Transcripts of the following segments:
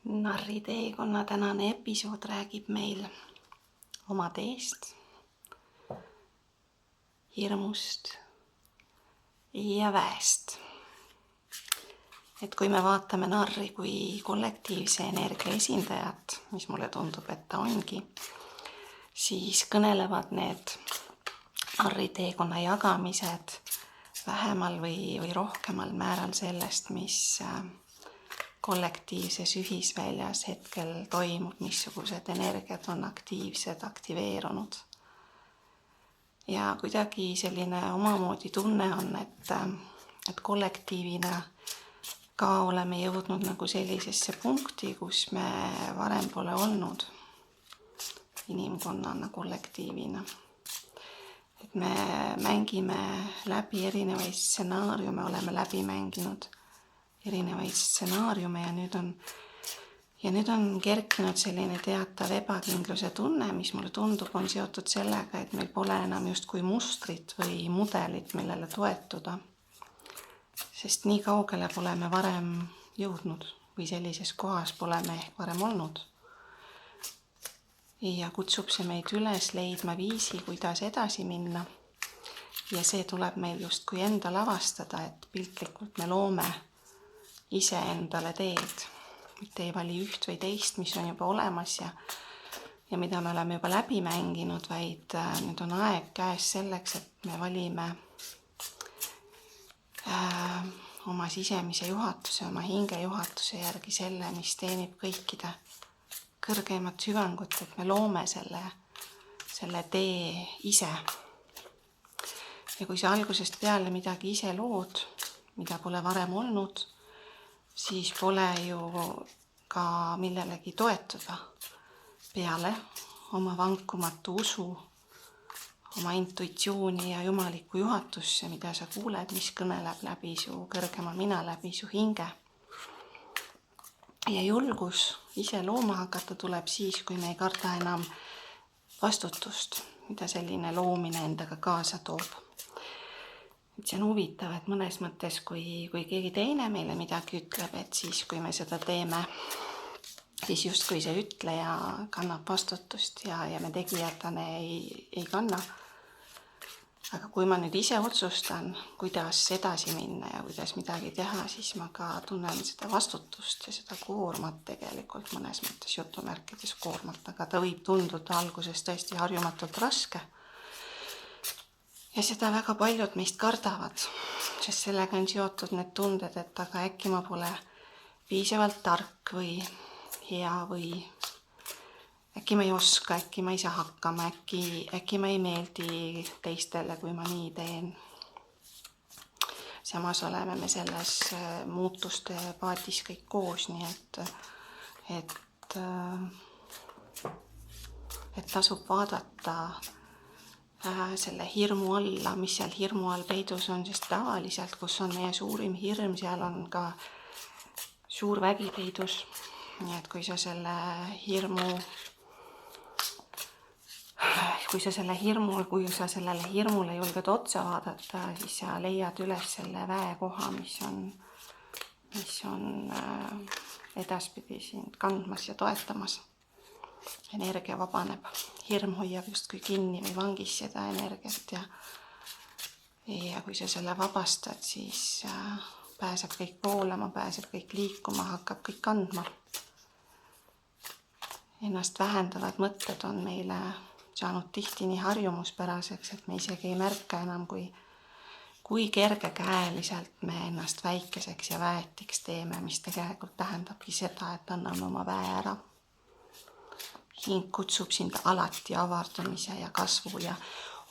Narri teekonna tänane episood räägib meil oma teest, hirmust ja väest. Et kui me vaatame narri kui kollektiivse energia esindajat, mis mulle tundub, et ta ongi, siis kõnelevad need narri teekonna jagamised vähemal või rohkemal määral sellest, mis kollektiivses ühisväljas hetkel toimub, missugused energiat on aktiivsed, aktiveerunud. Ja kuidagi selline omamoodi tunne on, et kollektiivina ka oleme jõudnud nagu sellisesse punkti, kus me varem pole olnud inimkonnana, kollektiivina. Et me mängime läbi erinevaid stsenaariume, oleme läbi mänginud erinevaid stsenaariume ja nüüd on kerkinud selline teatav ebakindluse tunne, mis mulle tundub, on seotud sellega, et meil pole enam justkui mustrit või mudelit, millele toetuda. Sest nii kaugele pole me varem jõudnud või sellises kohas pole me ehk varem olnud. Ja kutsub see meid üles leidma viisi, kuidas edasi minna. Ja see tuleb meil justkui endal avastada, et piltlikult me loome ise endale teed, mitte ei vali üht või teist, mis on juba olemas ja mida me oleme juba läbi mänginud, vaid nüüd on aeg käes selleks, et me valime oma sisemise juhatuse, oma hinge juhatuse järgi selle, mis teenib kõikide kõrgeimat hüvangut, et me loome selle tee ise. Ja kui sa algusest peale midagi ise lood, mida pole varem olnud, siis pole ju ka millelegi toetuda peale oma vankumatu usu, oma intuitsiooni ja jumalikku juhatusse, mida sa kuuled, mis kõneleb läbi su kõrgema mina, läbi su hinge. Ja julgus ise looma hakata tuleb siis, kui me ei karda enam vastutust, mida selline loomine endaga kaasa toob. Et see on huvitav, et mõnes mõttes, kui keegi teine meile midagi ütleb, et siis, kui me seda teeme, siis justkui see ütleja kannab vastutust ja me tegijatena ei kanna. Aga kui ma nüüd ise otsustan, kuidas edasi minna ja kuidas midagi teha, siis ma ka tunnen seda vastutust ja seda koormat tegelikult mõnes mõttes jutumärkides koormat, aga ta võib tunduda alguses tõesti harjumatult raske. Ja seda väga paljud meist kardavad, sest sellega on seotud need tunded, et aga äkki ma pole piisavalt tark või hea või äkki ma ei oska, äkki ma ei saa hakkama, äkki ma ei meeldi teistele, kui ma nii teen. Samas oleme me selles muutuste paadis kõik koos, nii et tasub vaadata selle hirmu alla, mis seal hirmu all peidus on, sest tavaliselt, kus on meie suurim hirm, seal on ka suur vägi peidus. Nii et kui sa selle sellele hirmule julged otsa vaadata, siis sa leiad üles selle väekoha, mis on edaspidi sind kandmas ja toetamas. Energia vabaneb, hirm hoiab justkui kinni või vangis seda energiat ja kui sa selle vabastad, siis pääseb kõik voolama, pääseb kõik liikuma, hakkab kõik kandma. Ennast vähendavad mõtted on meile saanud tihti nii harjumuspäraseks, et me isegi ei märka enam, kui kergekäeliselt me ennast väikeseks ja väetiks teeme, mis tegelikult tähendabki seda, et anname oma väe ära. Hing kutsub sind alati avardumise ja kasvu ja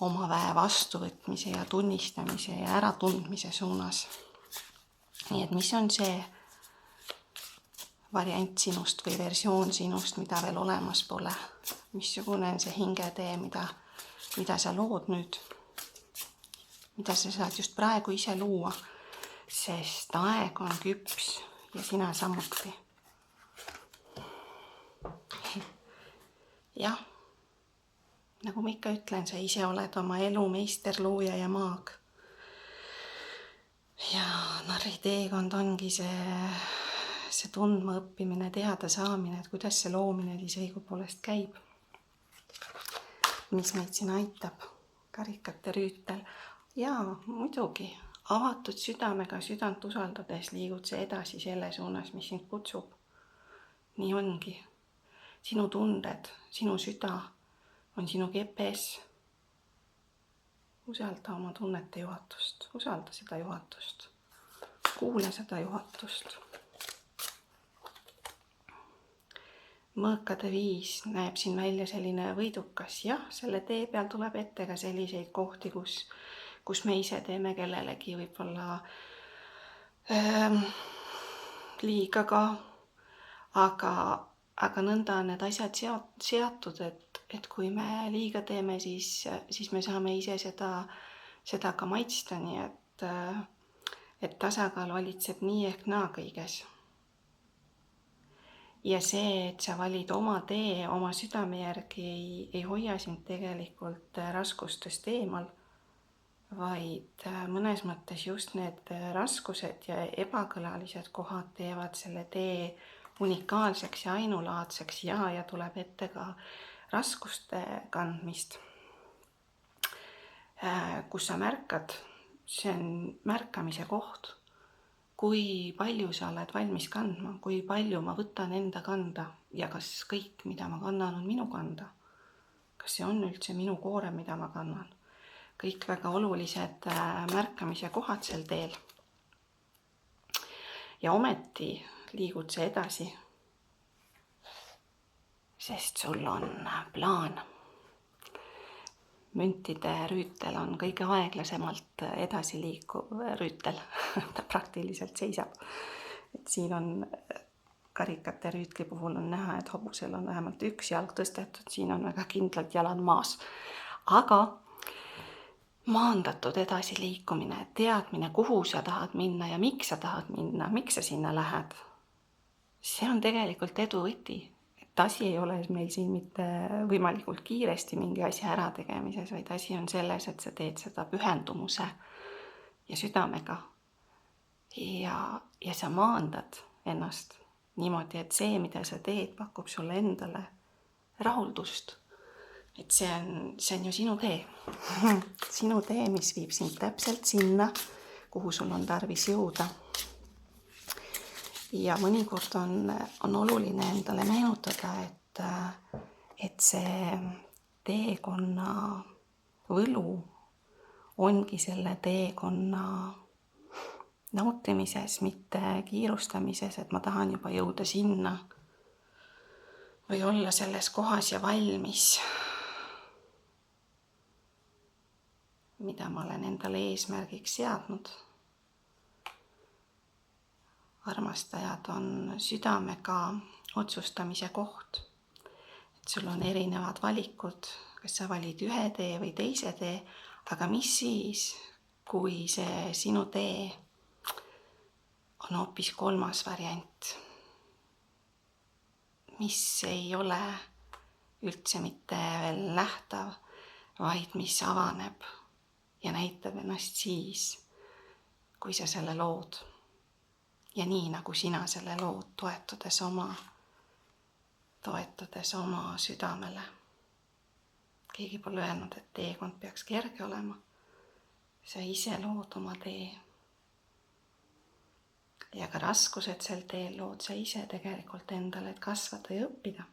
oma väe vastuvõtmise ja tunnistamise ja äratundmise suunas. Nii et mis on see variant sinust või versioon sinust, mida veel olemas pole? Missugune on see hingetee, mida sa lood nüüd? Mida sa saad just praegu ise luua? Sest aeg on küps ja sina samuti. Jah, nagu ma ikka ütlen, sa ise oled oma elu meister, looja ja maag. Ja narri teekond ongi see see tundma õppimine, teada saamine, et kuidas see loomine siis õigupoolest käib. Mis meid siin aitab, karikate rüütel. Ja muidugi, avatud südamega, südant usaldades liigud see edasi selle suunas, mis sind kutsub. Nii ongi. Sinu tunded, sinu süda on sinu GPS. Usalda oma tunnete juhatust, usalda seda juhatust. Kuule seda juhatust. Mõõkade 5 näeb siin välja selline võidukas. Jah, selle tee peal tuleb ette ka selliseid kohti, kus me ise teeme kellelegi võib-olla liiga ka, aga nõnda on need asjad seatud, et kui me liiga teeme, siis me saame ise seda ka maitsta, nii et tasakaal valitseb nii ehk naa kõiges. Ja see, et sa valid oma tee, oma südame järgi ei hoia sind tegelikult raskustest eemal, vaid mõnes mõttes just need raskused ja ebakõlalised kohad teevad selle tee unikaalseks ja ainulaadseks ja tuleb ette ka raskuste kandmist. Kus sa märkad, see on märkamise koht. Kui palju sa oled valmis kandma, kui palju ma võtan enda kanda ja kas kõik, mida ma kannan, on minu kanda. Kas see on üldse minu koore, mida ma kannan. Kõik väga olulised märkamise kohad sel teel. Ja ometi liigud see edasi, sest sul on plaan. Müntide rüütel on kõige aeglasemalt edasi liikuv rüütel. Ta praktiliselt seisab. Et siin on karikate rüütli puhul on näha, et hobusel on vähemalt üks jalg tõstetud. Siin on väga kindlad jalad maas. Aga maandatud edasi liikumine, teadmine, kuhu sa tahad minna ja miks sa tahad minna, miks sa sinna lähed. See on tegelikult edu võti. Asi ei ole meil siin mitte võimalikult kiiresti mingi asja ära tegemises, vaid asi on selles, et sa teed seda pühendumuse ja südamega. Ja sa maandad ennast niimoodi, et see, mida sa teed, pakub sulle endale rahuldust. Et see on ju sinu tee. Sinu tee, mis viib sind täpselt sinna, kuhu sul on tarvis jõuda. Ja mõnikord on oluline endale meenutada, et see teekonna võlu ongi selle teekonna nautimises, mitte kiirustamises, et ma tahan juba jõuda sinna või olla selles kohas ja valmis, mida ma olen endale eesmärgiks seadnud. Armastajad on südamega otsustamise koht. Et sul on erinevad valikud, kas sa valid ühe tee või teise tee, aga mis siis, kui see sinu tee on hoopis kolmas variant, mis ei ole üldse mitte veel nähtav, vaid mis avaneb ja näitab ennast siis, kui sa selle lood. Ja nii, nagu sina selle lood, toetudes oma südamele. Keegi pole öelnud, et teekond peaks kerge olema. Sa ise lood oma tee. Ja ka raskused sel teel lood sa ise tegelikult endale, et kasvada ja õppida.